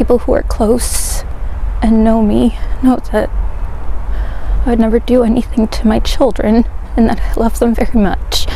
people who are close and know me know that I would never do anything to my children and that I love them very much.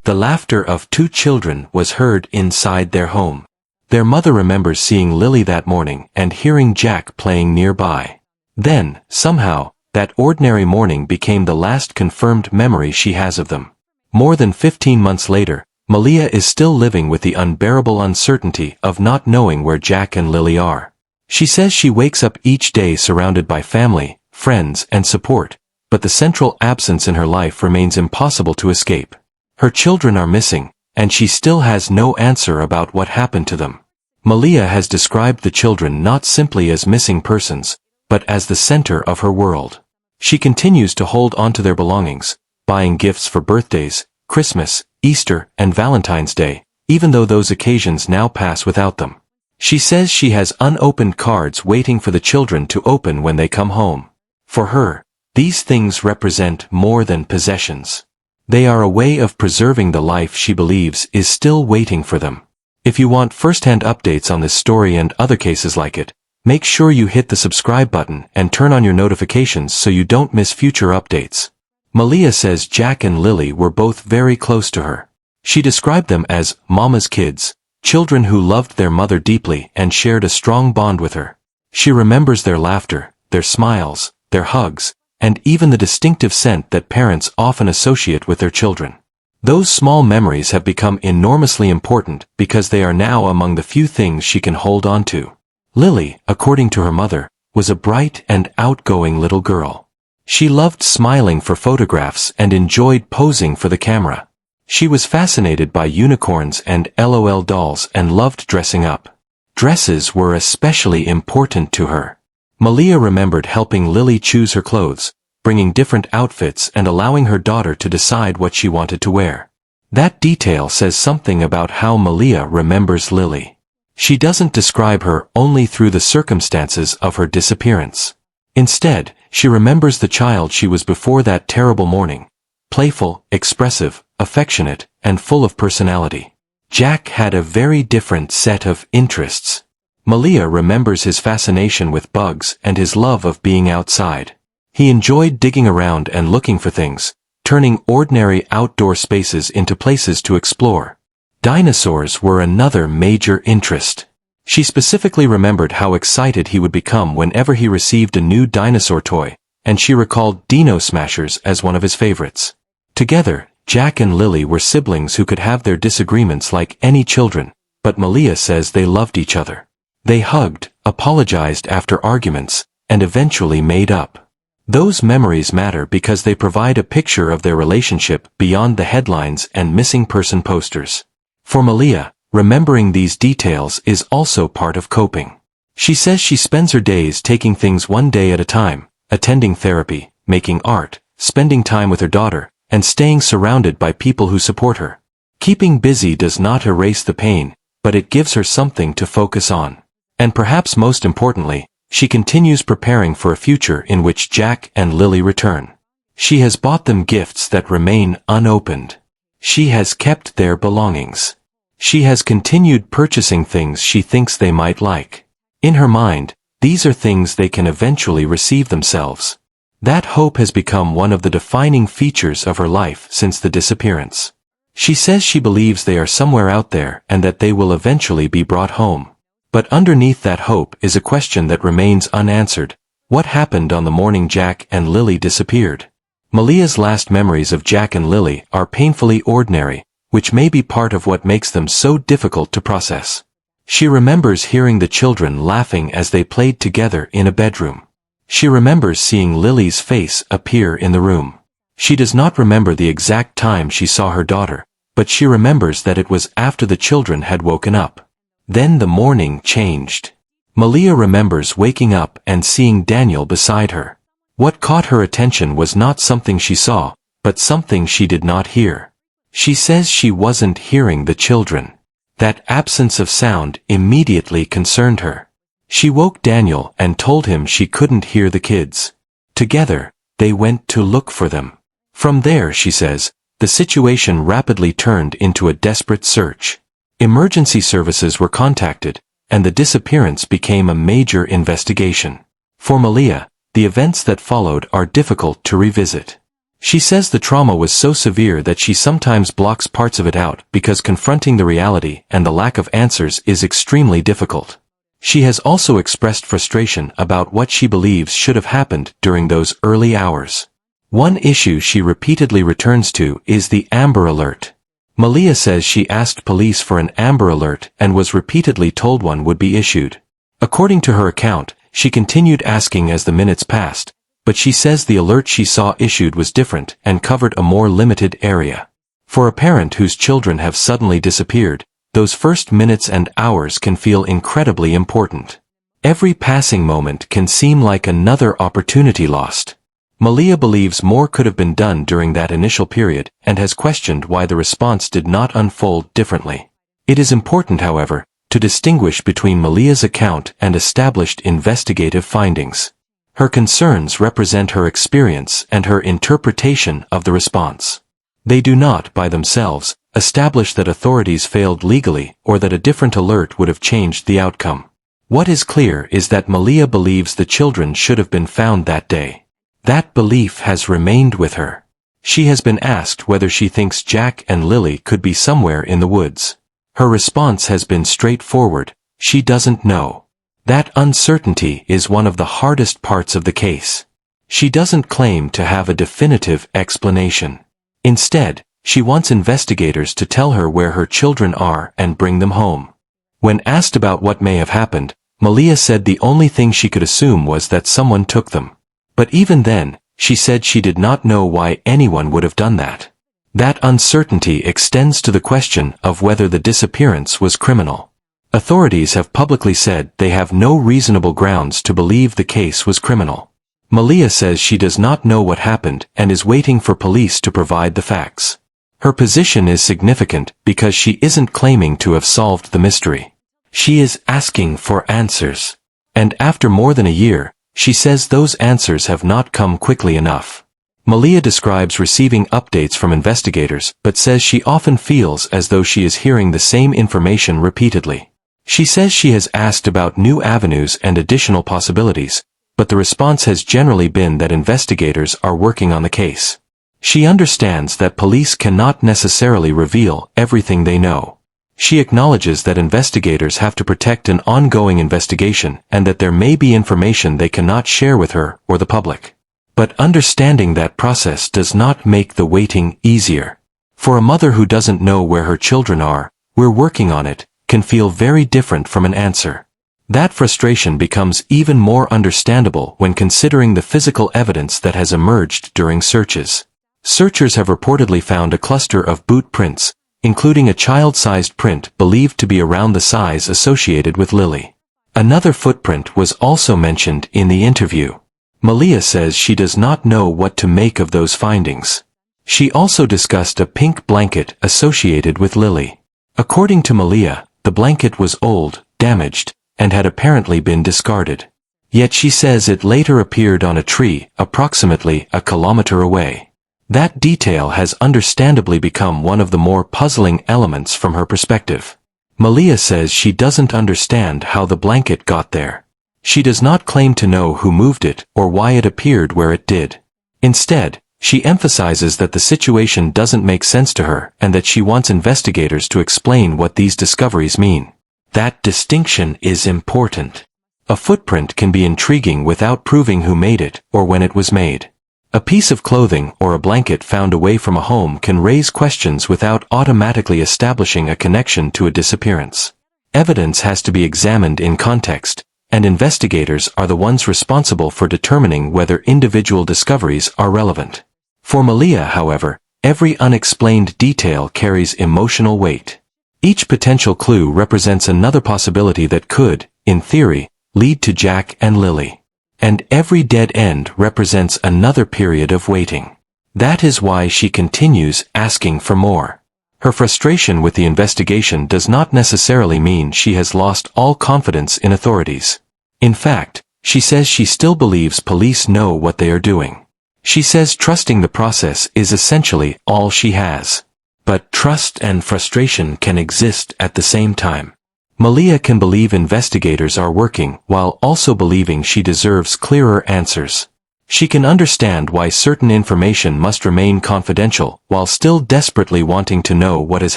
The laughter of two children was heard inside their home. Their mother remembers seeing Lilly that morning and hearing Jack playing nearby. Then, somehow, that ordinary morning became the last confirmed memory she has of them. More than 15 months later, Malehya is still living with the unbearable uncertainty of not knowing where Jack and Lilly are. She says she wakes up each day surrounded by family, friends, and support, but the central absence in her life remains impossible to escape. Her children are missing, and she still has no answer about what happened to them. Malehya has described the children not simply as missing persons, but as the center of her world. She continues to hold on to their belongings, buying gifts for birthdays, Christmas, Easter, and Valentine's Day, even though those occasions now pass without them. She says she has unopened cards waiting for the children to open when they come home. For her, these things represent more than possessions. They are a way of preserving the life she believes is still waiting for them. If you want first-hand updates on this story and other cases like it, make sure you hit the subscribe button and turn on your notifications so you don't miss future updates. Malehya says Jack and Lilly were both very close to her. She described them as mama's kids, children who loved their mother deeply and shared a strong bond with her. She remembers their laughter, their smiles, their hugs, and even the distinctive scent that parents often associate with their children. Those small memories have become enormously important because they are now among the few things she can hold on to. Lilly, according to her mother, was a bright and outgoing little girl. She loved smiling for photographs and enjoyed posing for the camera. She was fascinated by unicorns and LOL dolls and loved dressing up. Dresses were especially important to her. Malehya remembered helping Lilly choose her clothes, bringing different outfits and allowing her daughter to decide what she wanted to wear. That detail says something about how Malehya remembers Lilly. She doesn't describe her only through the circumstances of her disappearance. Instead, she remembers the child she was before that terrible morning, playful, expressive, affectionate, and full of personality. Jack had a very different set of interests. Malehya remembers his fascination with bugs and his love of being outside. He enjoyed digging around and looking for things, turning ordinary outdoor spaces into places to explore. Dinosaurs were another major interest. She specifically remembered how excited he would become whenever he received a new dinosaur toy, and she recalled Dino Smashers as one of his favorites. Together, Jack and Lilly were siblings who could have their disagreements like any children, but Malehya says they loved each other. They hugged, apologized after arguments, and eventually made up. Those memories matter because they provide a picture of their relationship beyond the headlines and missing person posters. For Malehya, remembering these details is also part of coping. She says she spends her days taking things one day at a time, attending therapy, making art, spending time with her daughter, and staying surrounded by people who support her. Keeping busy does not erase the pain, but it gives her something to focus on. And perhaps most importantly, she continues preparing for a future in which Jack and Lilly return. She has bought them gifts that remain unopened. She has kept their belongings. She has continued purchasing things she thinks they might like. In her mind, these are things they can eventually receive themselves. That hope has become one of the defining features of her life since the disappearance. She says she believes they are somewhere out there and that they will eventually be brought home. But underneath that hope is a question that remains unanswered. What happened on the morning Jack and Lilly disappeared? Malehya's last memories of Jack and Lilly are painfully ordinary, which may be part of what makes them so difficult to process. She remembers hearing the children laughing as they played together in a bedroom. She remembers seeing Lilly's face appear in the room. She does not remember the exact time she saw her daughter, but she remembers that it was after the children had woken up. Then the morning changed. Malehya remembers waking up and seeing Daniel beside her. What caught her attention was not something she saw, but something she did not hear. She says she wasn't hearing the children. That absence of sound immediately concerned her. She woke Daniel and told him she couldn't hear the kids. Together, they went to look for them. From there, she says, the situation rapidly turned into a desperate search. Emergency services were contacted, and the disappearance became a major investigation. For Malehya, the events that followed are difficult to revisit. She says the trauma was so severe that she sometimes blocks parts of it out because confronting the reality and the lack of answers is extremely difficult. She has also expressed frustration about what she believes should have happened during those early hours. One issue she repeatedly returns to is the Amber Alert. Malehya says she asked police for an Amber Alert and was repeatedly told one would be issued. According to her account, she continued asking as the minutes passed, but she says the alert she saw issued was different and covered a more limited area. For a parent whose children have suddenly disappeared, those first minutes and hours can feel incredibly important. Every passing moment can seem like another opportunity lost. Malehya believes more could have been done during that initial period and has questioned why the response did not unfold differently. It is important, however, to distinguish between Malehya's account and established investigative findings. Her concerns represent her experience and her interpretation of the response. They do not, by themselves, establish that authorities failed legally or that a different alert would have changed the outcome. What is clear is that Malehya believes the children should have been found that day. That belief has remained with her. She has been asked whether she thinks Jack and Lilly could be somewhere in the woods. Her response has been straightforward: she doesn't know. That uncertainty is one of the hardest parts of the case. She doesn't claim to have a definitive explanation. Instead, she wants investigators to tell her where her children are and bring them home. When asked about what may have happened, Malehya said the only thing she could assume was that someone took them. But even then, she said she did not know why anyone would have done that. That uncertainty extends to the question of whether the disappearance was criminal. Authorities have publicly said they have no reasonable grounds to believe the case was criminal. Malehya says she does not know what happened and is waiting for police to provide the facts. Her position is significant because she isn't claiming to have solved the mystery. She is asking for answers. And after more than a year, she says those answers have not come quickly enough. Malehya describes receiving updates from investigators but says she often feels as though she is hearing the same information repeatedly. She says she has asked about new avenues and additional possibilities, but the response has generally been that investigators are working on the case. She understands that police cannot necessarily reveal everything they know. She acknowledges that investigators have to protect an ongoing investigation and that there may be information they cannot share with her or the public. But understanding that process does not make the waiting easier. For a mother who doesn't know where her children are, "we're working on it," can feel very different from an answer. That frustration becomes even more understandable when considering the physical evidence that has emerged during searches. Searchers have reportedly found a cluster of boot prints, including a child-sized print believed to be around the size associated with Lilly. Another footprint was also mentioned in the interview. Malehya says she does not know what to make of those findings. She also discussed a pink blanket associated with Lilly. According to Malehya, the blanket was old, damaged, and had apparently been discarded. Yet she says it later appeared on a tree approximately a kilometer away. That detail has understandably become one of the more puzzling elements from her perspective. Malehya says she doesn't understand how the blanket got there. She does not claim to know who moved it or why it appeared where it did. Instead, she emphasizes that the situation doesn't make sense to her and that she wants investigators to explain what these discoveries mean. That distinction is important. A footprint can be intriguing without proving who made it or when it was made. A piece of clothing or a blanket found away from a home can raise questions without automatically establishing a connection to a disappearance. Evidence has to be examined in context, and investigators are the ones responsible for determining whether individual discoveries are relevant. For Malehya, however, every unexplained detail carries emotional weight. Each potential clue represents another possibility that could, in theory, lead to Jack and Lilly. And every dead end represents another period of waiting. That is why she continues asking for more. Her frustration with the investigation does not necessarily mean she has lost all confidence in authorities. In fact, she says she still believes police know what they are doing. She says trusting the process is essentially all she has. But trust and frustration can exist at the same time. Malehya can believe investigators are working while also believing she deserves clearer answers. She can understand why certain information must remain confidential while still desperately wanting to know what has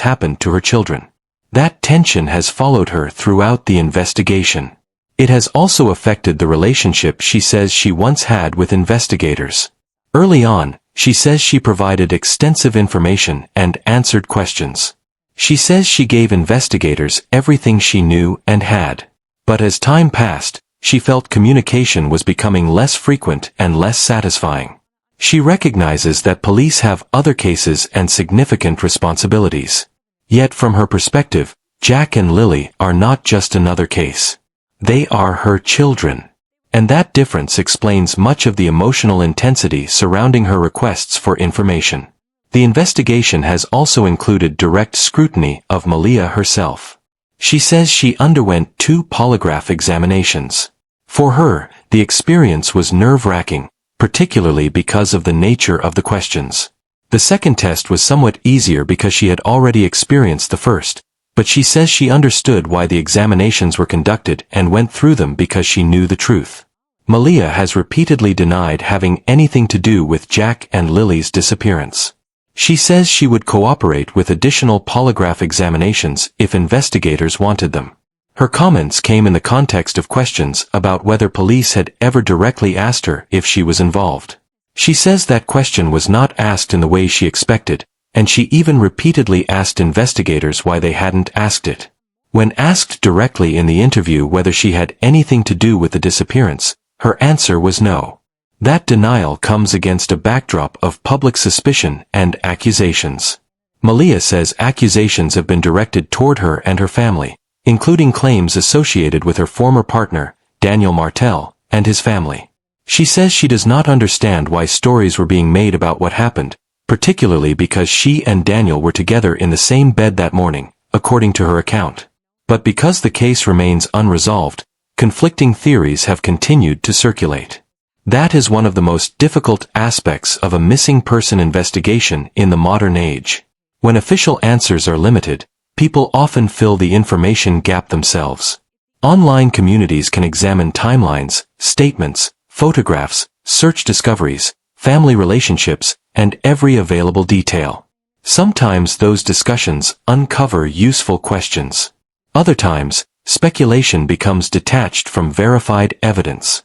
happened to her children. That tension has followed her throughout the investigation. It has also affected the relationship she says she once had with investigators. Early on, she says she provided extensive information and answered questions. She says she gave investigators everything she knew and had. But as time passed, she felt communication was becoming less frequent and less satisfying. She recognizes that police have other cases and significant responsibilities. Yet from her perspective, Jack and Lilly are not just another case. They are her children. And that difference explains much of the emotional intensity surrounding her requests for information. The investigation has also included direct scrutiny of Malehya herself. She says she underwent 2 polygraph examinations. For her, the experience was nerve-wracking, particularly because of the nature of the questions. The second test was somewhat easier because she had already experienced the first, but she says she understood why the examinations were conducted and went through them because she knew the truth. Malehya has repeatedly denied having anything to do with Jack and Lilly's disappearance. She says she would cooperate with additional polygraph examinations if investigators wanted them. Her comments came in the context of questions about whether police had ever directly asked her if she was involved. She says that question was not asked in the way she expected, and she even repeatedly asked investigators why they hadn't asked it. When asked directly in the interview whether she had anything to do with the disappearance, her answer was no. That denial comes against a backdrop of public suspicion and accusations. Malehya says accusations have been directed toward her and her family, including claims associated with her former partner, Daniel Martel, and his family. She says she does not understand why stories were being made about what happened, particularly because she and Daniel were together in the same bed that morning, according to her account. But because the case remains unresolved, conflicting theories have continued to circulate. That is one of the most difficult aspects of a missing person investigation in the modern age. When official answers are limited, people often fill the information gap themselves. Online communities can examine timelines, statements, photographs, search discoveries, family relationships, and every available detail. Sometimes those discussions uncover useful questions. Other times, speculation becomes detached from verified evidence.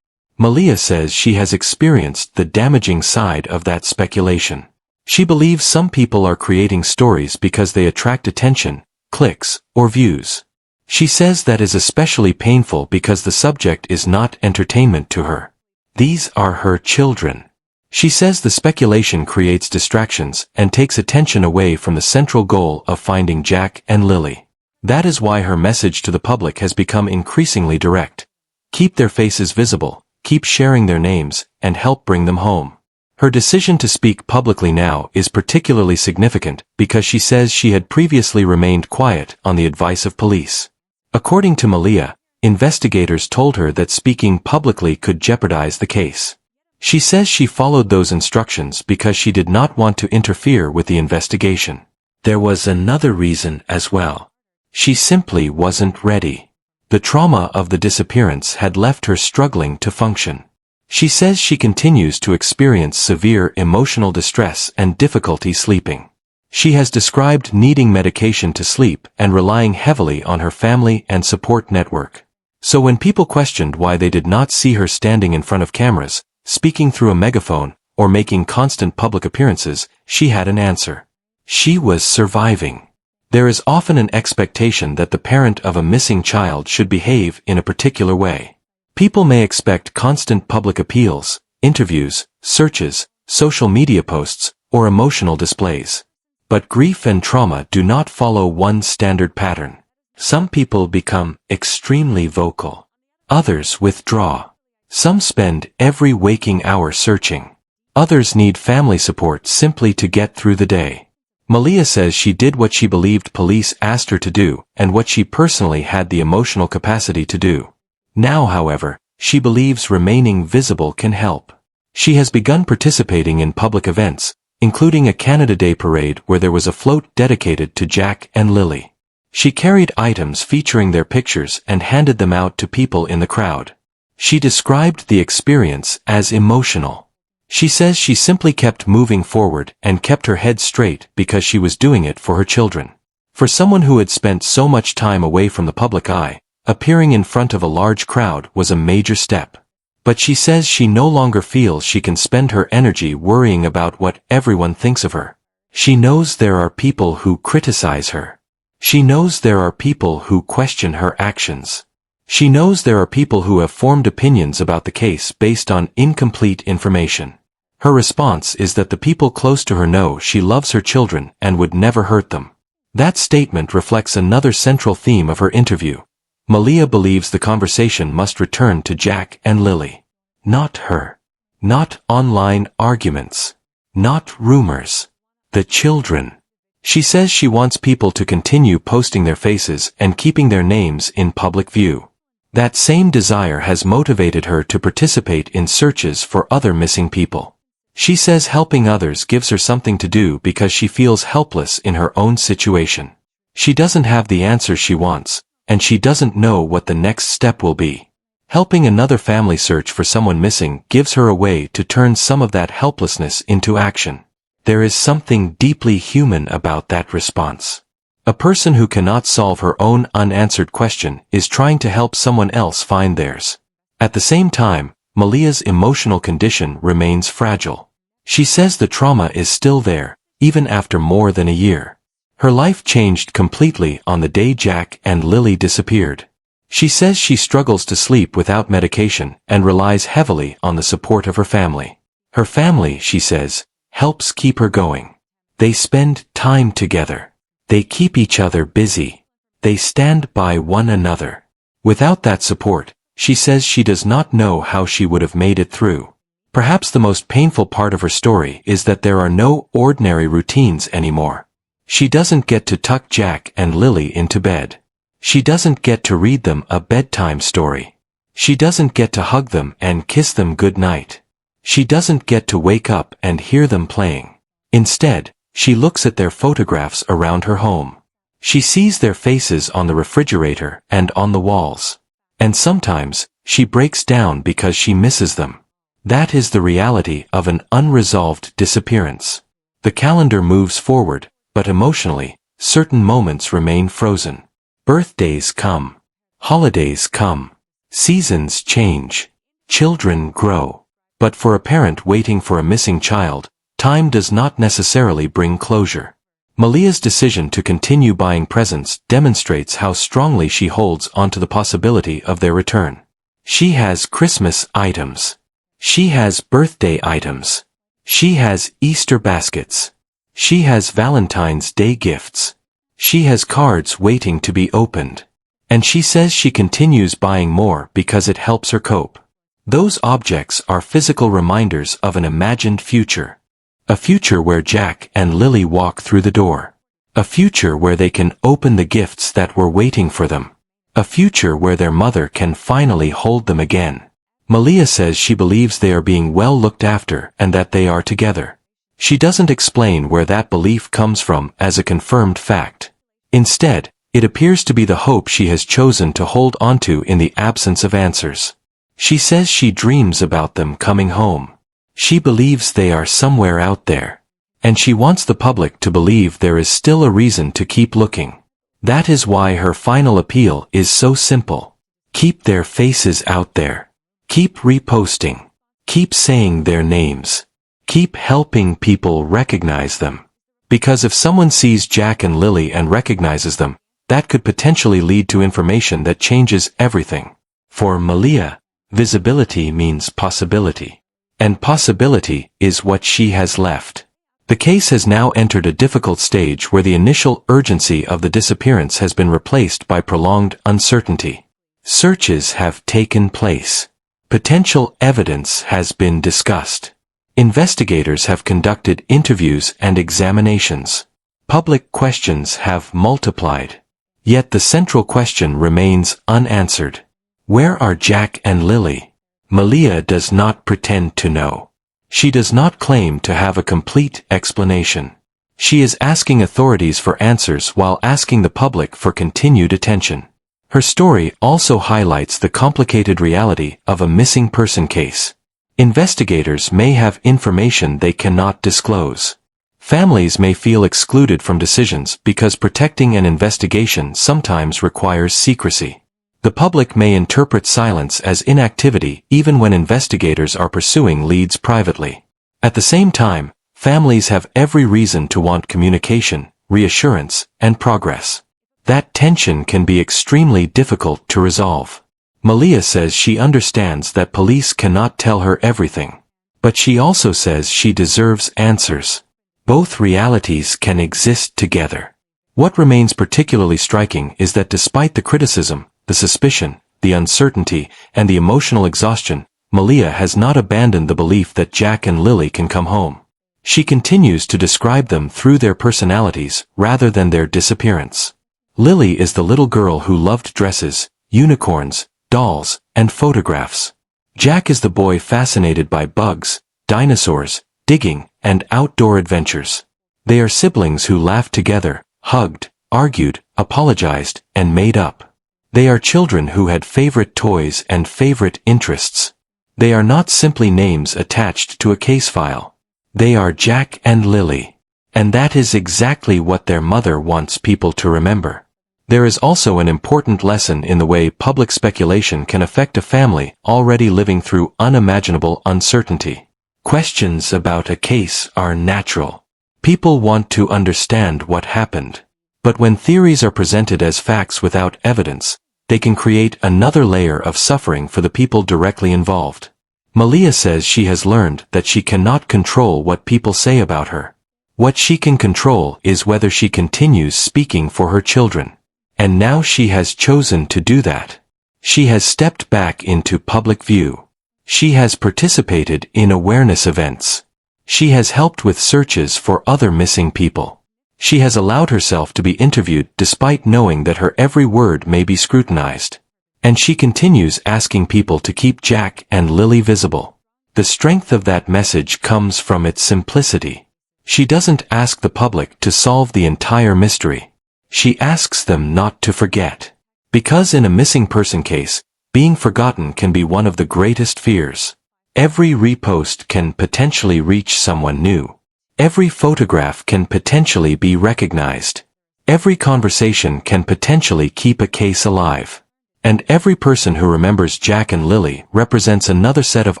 Malehya says she has experienced the damaging side of that speculation. She believes some people are creating stories because they attract attention, clicks, or views. She says that is especially painful because the subject is not entertainment to her. These are her children. She says the speculation creates distractions and takes attention away from the central goal of finding Jack and Lilly. That is why her message to the public has become increasingly direct. Keep their faces visible, keep sharing their names, and help bring them home. Her decision to speak publicly now is particularly significant because she says she had previously remained quiet on the advice of police. According to Malehya, investigators told her that speaking publicly could jeopardize the case. She says she followed those instructions because she did not want to interfere with the investigation. There was another reason as well. She simply wasn't ready. The trauma of the disappearance had left her struggling to function. She says she continues to experience severe emotional distress and difficulty sleeping. She has described needing medication to sleep and relying heavily on her family and support network. So when people questioned why they did not see her standing in front of cameras, speaking through a megaphone, or making constant public appearances, she had an answer. She was surviving. There is often an expectation that the parent of a missing child should behave in a particular way. People may expect constant public appeals, interviews, searches, social media posts, or emotional displays. But grief and trauma do not follow one standard pattern. Some people become extremely vocal. Others withdraw. Some spend every waking hour searching. Others need family support simply to get through the day. Malehya says she did what she believed police asked her to do and what she personally had the emotional capacity to do. Now, however, she believes remaining visible can help. She has begun participating in public events, including a Canada Day parade where there was a float dedicated to Jack and Lilly. She carried items featuring their pictures and handed them out to people in the crowd. She described the experience as emotional. She says she simply kept moving forward and kept her head straight because she was doing it for her children. For someone who had spent so much time away from the public eye, appearing in front of a large crowd was a major step. But she says she no longer feels she can spend her energy worrying about what everyone thinks of her. She knows there are people who criticize her. She knows there are people who question her actions. She knows there are people who have formed opinions about the case based on incomplete information. Her response is that the people close to her know she loves her children and would never hurt them. That statement reflects another central theme of her interview. Malehya believes the conversation must return to Jack and Lilly. Not her. Not online arguments. Not rumors. The children. She says she wants people to continue posting their faces and keeping their names in public view. That same desire has motivated her to participate in searches for other missing people. She says helping others gives her something to do because she feels helpless in her own situation. She doesn't have the answers she wants, and she doesn't know what the next step will be. Helping another family search for someone missing gives her a way to turn some of that helplessness into action. There is something deeply human about that response. A person who cannot solve her own unanswered question is trying to help someone else find theirs. At the same time, Malehya's emotional condition remains fragile. She says the trauma is still there, even after more than a year. Her life changed completely on the day Jack and Lilly disappeared. She says she struggles to sleep without medication and relies heavily on the support of her family. Her family, she says, helps keep her going. They spend time together. They keep each other busy. They stand by one another. Without that support, she says she does not know how she would have made it through. Perhaps the most painful part of her story is that there are no ordinary routines anymore. She doesn't get to tuck Jack and Lilly into bed. She doesn't get to read them a bedtime story. She doesn't get to hug them and kiss them good night. She doesn't get to wake up and hear them playing. Instead, she looks at their photographs around her home. She sees their faces on the refrigerator and on the walls. And sometimes, she breaks down because she misses them. That is the reality of an unresolved disappearance. The calendar moves forward, but emotionally, certain moments remain frozen. Birthdays come. Holidays come. Seasons change. Children grow. But for a parent waiting for a missing child, time does not necessarily bring closure. Malehya's decision to continue buying presents demonstrates how strongly she holds onto the possibility of their return. She has Christmas items. She has birthday items. She has Easter baskets. She has Valentine's Day gifts. She has cards waiting to be opened. And she says she continues buying more because it helps her cope. Those objects are physical reminders of an imagined future. A future where Jack and Lilly walk through the door. A future where they can open the gifts that were waiting for them. A future where their mother can finally hold them again. Malehya says she believes they are being well looked after and that they are together. She doesn't explain where that belief comes from as a confirmed fact. Instead, it appears to be the hope she has chosen to hold onto in the absence of answers. She says she dreams about them coming home. She believes they are somewhere out there. And she wants the public to believe there is still a reason to keep looking. That is why her final appeal is so simple. Keep their faces out there. Keep reposting. Keep saying their names. Keep helping people recognize them. Because if someone sees Jack and Lilly and recognizes them, that could potentially lead to information that changes everything. For Malehya, visibility means possibility. And possibility is what she has left. The case has now entered a difficult stage where the initial urgency of the disappearance has been replaced by prolonged uncertainty. Searches have taken place. Potential evidence has been discussed. Investigators have conducted interviews and examinations. Public questions have multiplied. Yet the central question remains unanswered. Where are Jack and Lilly? Malehya does not pretend to know. She does not claim to have a complete explanation. She is asking authorities for answers while asking the public for continued attention. Her story also highlights the complicated reality of a missing person case. Investigators may have information they cannot disclose. Families may feel excluded from decisions because protecting an investigation sometimes requires secrecy. The public may interpret silence as inactivity even when investigators are pursuing leads privately. At the same time, families have every reason to want communication, reassurance, and progress. That tension can be extremely difficult to resolve. Malehya says she understands that police cannot tell her everything. But she also says she deserves answers. Both realities can exist together. What remains particularly striking is that despite the criticism, the suspicion, the uncertainty, and the emotional exhaustion, Malehya has not abandoned the belief that Jack and Lilly can come home. She continues to describe them through their personalities rather than their disappearance. Lilly is the little girl who loved dresses, unicorns, dolls, and photographs. Jack is the boy fascinated by bugs, dinosaurs, digging, and outdoor adventures. They are siblings who laughed together, hugged, argued, apologized, and made up. They are children who had favorite toys and favorite interests. They are not simply names attached to a case file. They are Jack and Lilly. And that is exactly what their mother wants people to remember. There is also an important lesson in the way public speculation can affect a family already living through unimaginable uncertainty. Questions about a case are natural. People want to understand what happened. But when theories are presented as facts without evidence, they can create another layer of suffering for the people directly involved. Malehya says she has learned that she cannot control what people say about her. What she can control is whether she continues speaking for her children. And now she has chosen to do that. She has stepped back into public view. She has participated in awareness events. She has helped with searches for other missing people. She has allowed herself to be interviewed despite knowing that her every word may be scrutinized. And she continues asking people to keep Jack and Lilly visible. The strength of that message comes from its simplicity. She doesn't ask the public to solve the entire mystery. She asks them not to forget. Because in a missing person case, being forgotten can be one of the greatest fears. Every repost can potentially reach someone new. Every photograph can potentially be recognized. Every conversation can potentially keep a case alive. And every person who remembers Jack and Lilly represents another set of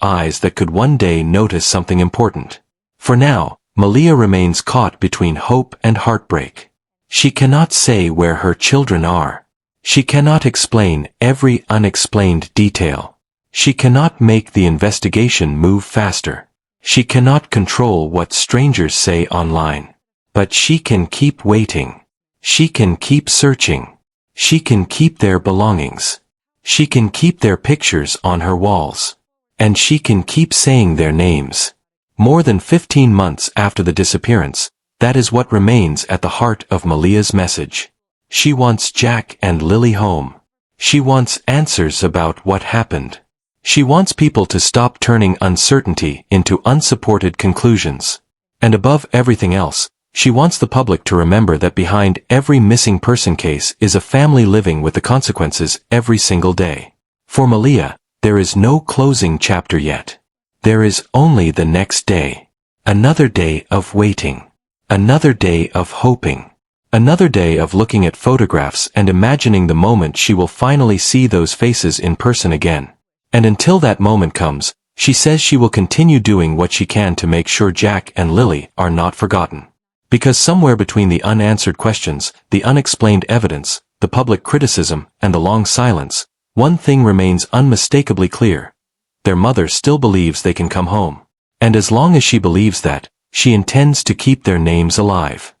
eyes that could one day notice something important. For now, Malehya remains caught between hope and heartbreak. She cannot say where her children are. She cannot explain every unexplained detail. She cannot make the investigation move faster. She cannot control what strangers say online. But she can keep waiting. She can keep searching. She can keep their belongings. She can keep their pictures on her walls. And she can keep saying their names. More than 15 months after the disappearance, that is what remains at the heart of Malehya's message. She wants Jack and Lilly home. She wants answers about what happened. She wants people to stop turning uncertainty into unsupported conclusions. And above everything else, she wants the public to remember that behind every missing person case is a family living with the consequences every single day. For Malehya, there is no closing chapter yet. There is only the next day. Another day of waiting. Another day of hoping. Another day of looking at photographs and imagining the moment she will finally see those faces in person again. And until that moment comes, she says she will continue doing what she can to make sure Jack and Lilly are not forgotten. Because somewhere between the unanswered questions, the unexplained evidence, the public criticism, and the long silence, one thing remains unmistakably clear. Their mother still believes they can come home. And as long as she believes that, she intends to keep their names alive.